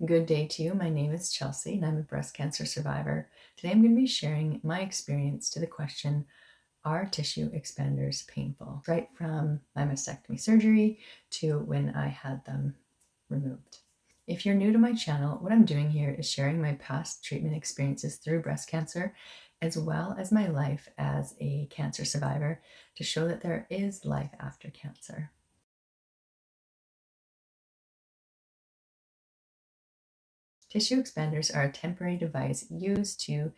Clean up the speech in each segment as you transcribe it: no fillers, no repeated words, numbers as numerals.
Good day to you. My name is Chelsey and I'm a breast cancer survivor. Today I'm going to be sharing my experience to the question, are tissue expanders painful? Right from my mastectomy surgery to when I had them removed. If you're new to my channel, what I'm doing here is sharing my past treatment experiences through breast cancer, as well as my life as a cancer survivor, to show that there is life after cancer. Tissue expanders are a temporary device used to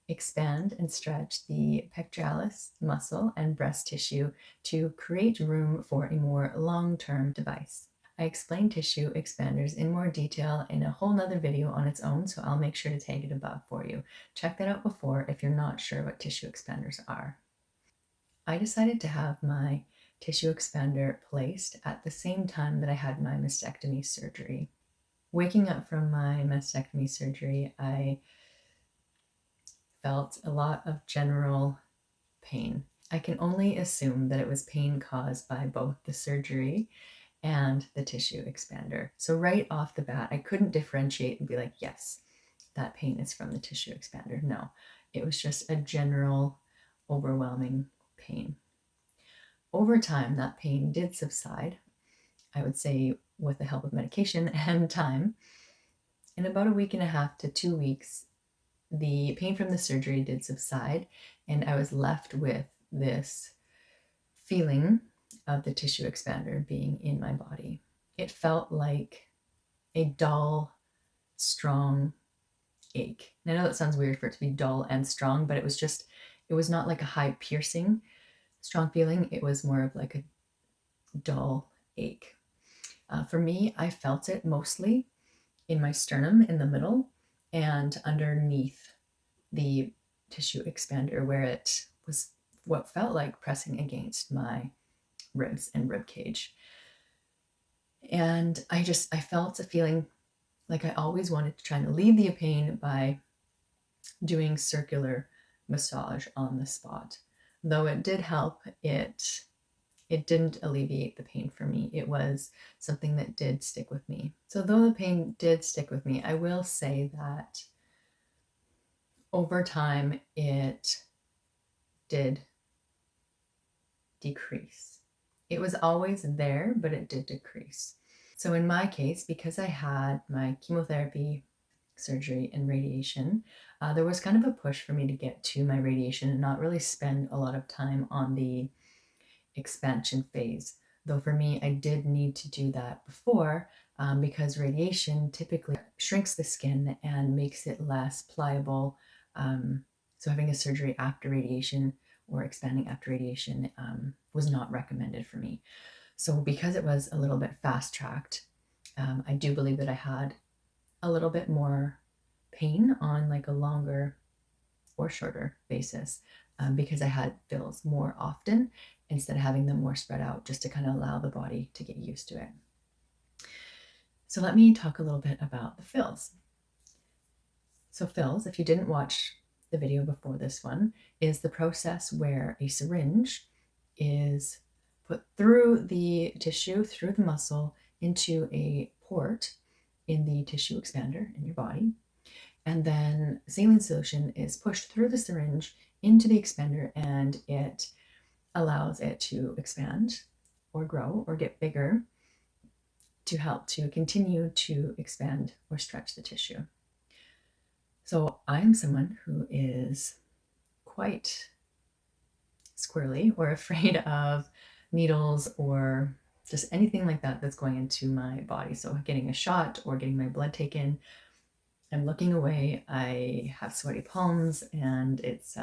expand and stretch the pectoralis muscle and breast tissue to create room for a more long-term device. I explain tissue expanders in more detail in a whole nother video on its own, so I'll make sure to tag it above for you. Check that out before if you're not sure what tissue expanders are. I decided to have my tissue expander placed at the same time that I had my mastectomy surgery. Waking up from my mastectomy surgery, I felt a lot of general pain. I can only assume that it was pain caused by both the surgery and the tissue expander. So right off the bat, I couldn't differentiate and be like, yes, that pain is from the tissue expander. No, it was just a general overwhelming pain. Over time, that pain did subside, I would say with the help of medication and time. In about a week and a half to 2 weeks, the pain from the surgery did subside, and I was left with this feeling of the tissue expander being in my body. It felt like a dull, strong ache. And I know that sounds weird for it to be dull and strong, but it was not like a high piercing, strong feeling. It was more of like a dull ache. For me, I felt it mostly in my sternum in the middle and underneath the tissue expander, where it was what felt like pressing against my ribs and rib cage. And I felt a feeling like I always wanted to try and alleviate the pain by doing circular massage on the spot. Though it did help, it didn't alleviate the pain for me. It was something that did stick with me. So though the pain did stick with me, I will say that over time it did decrease. It was always there, but it did decrease. So in my case, because I had my chemotherapy, surgery, and radiation, there was kind of a push for me to get to my radiation and not really spend a lot of time on the expansion phase. Though for me, I did need to do that before because radiation typically shrinks the skin and makes it less pliable. So having a surgery after radiation or expanding after radiation was not recommended for me. So because it was a little bit fast-tracked, I do believe that I had a little bit more pain on like a longer or shorter basis because I had fills more often instead of having them more spread out, just to kind of allow the body to get used to it. So let me talk a little bit about the fills. So fills, if you didn't watch the video before this one, is the process where a syringe is put through the tissue, through the muscle, into a port in the tissue expander in your body. And then saline solution is pushed through the syringe into the expander, and it allows it to expand or grow or get bigger to help to continue to expand or stretch the tissue. So I'm someone who is quite squirrely or afraid of needles or just anything like that that's going into my body. So getting a shot or getting my blood taken, I'm looking away. I have sweaty palms, and it's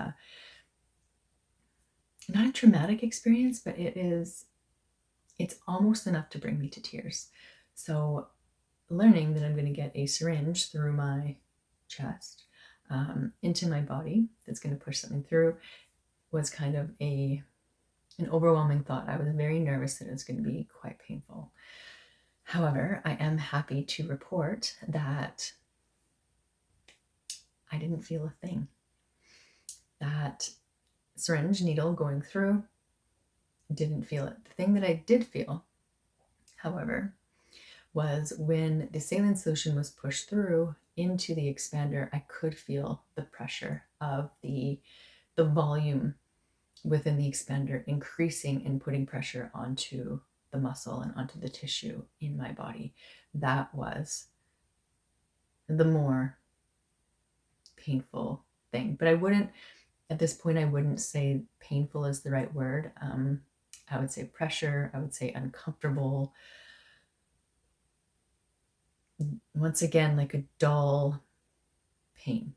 not a traumatic experience, but it's almost enough to bring me to tears. So learning that I'm going to get a syringe through my chest into my body that's going to push something through was kind of an overwhelming thought. I was very nervous that it was going to be quite painful. However, I am happy to report that I didn't feel a thing. That syringe needle going through, didn't feel it. The thing that I did feel, however, was when the saline solution was pushed through into the expander, I could feel the pressure of the volume within the expander increasing and putting pressure onto the muscle and onto the tissue in my body. That was the more painful thing. But I wouldn't, at this point, I wouldn't say painful is the right word. I would say pressure, I would say uncomfortable. Once again, like a dull pain.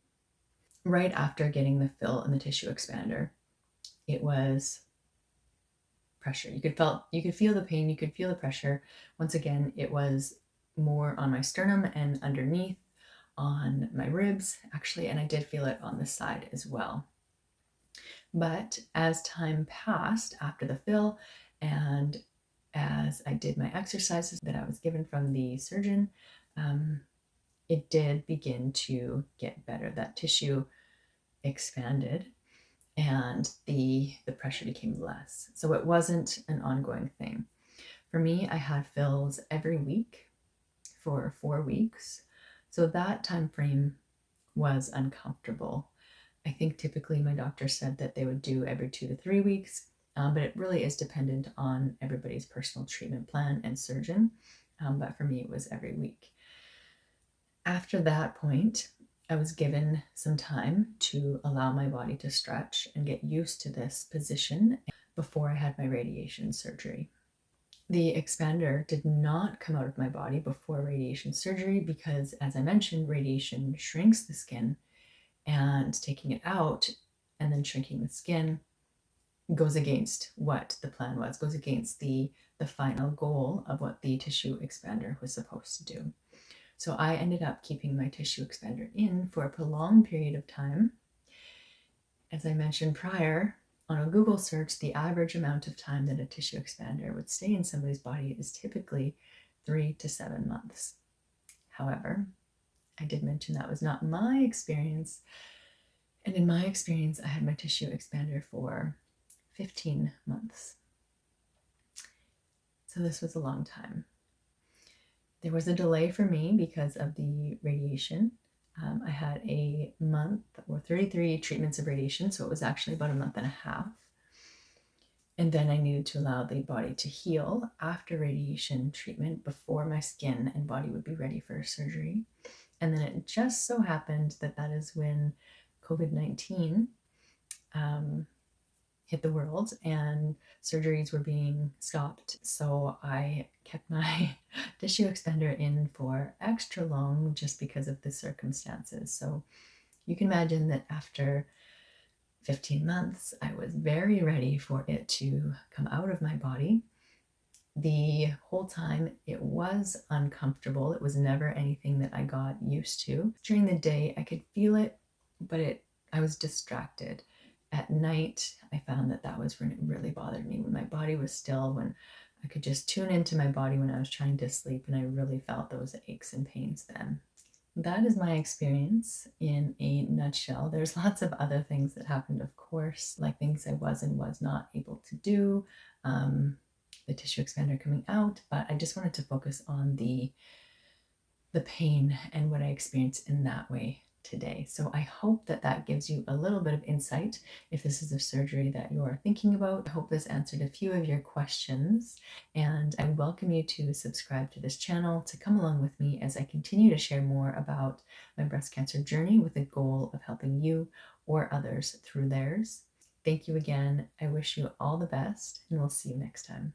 Right after getting the fill in the tissue expander, it was pressure. You could feel the pain, you could feel the pressure. Once again, it was more on my sternum and underneath on my ribs, actually, and I did feel it on the side as well. But as time passed after the fill and as I did my exercises that I was given from the surgeon, it did begin to get better. That tissue expanded and the pressure became less. So it wasn't an ongoing thing. For me, I had fills every week for 4 weeks. So that time frame was uncomfortable. I think typically my doctor said that they would do every 2 to 3 weeks, but it really is dependent on everybody's personal treatment plan and surgeon. But for me, it was every week. After that point, I was given some time to allow my body to stretch and get used to this position before I had my radiation surgery. The expander did not come out of my body before radiation surgery because, as I mentioned, radiation shrinks the skin, and taking it out and then shrinking the skin goes against what the plan was, goes against the final goal of what the tissue expander was supposed to do. So I ended up keeping my tissue expander in for a prolonged period of time. As I mentioned prior, on a Google search, the average amount of time that a tissue expander would stay in somebody's body is typically 3 to 7 months. However, I did mention that was not my experience. And in my experience, I had my tissue expander for 15 months. So this was a long time. There was a delay for me because of the radiation. I had a month or 33 treatments of radiation, so it was actually about a month and a half. And then I needed to allow the body to heal after radiation treatment before my skin and body would be ready for surgery. And then it just so happened that that is when COVID-19 hit the world and surgeries were being stopped. So I kept my tissue expander in for extra long just because of the circumstances. So you can imagine that after 15 months, I was very ready for it to come out of my body. The whole time it was uncomfortable. It was never anything that I got used to. During the day, I could feel it, but I was distracted. At night, I found that was when it really bothered me, when my body was still, when I could just tune into my body when I was trying to sleep, and I really felt those aches and pains then. That is my experience in a nutshell. There's lots of other things that happened, of course, like things I was and was not able to do, the tissue expander coming out, but I just wanted to focus on the pain and what I experienced in that way today. So I hope that gives you a little bit of insight if this is a surgery that you're thinking about. I hope this answered a few of your questions, and I welcome you to subscribe to this channel to come along with me as I continue to share more about my breast cancer journey with the goal of helping you or others through theirs. Thank you again. I wish you all the best, and we'll see you next time.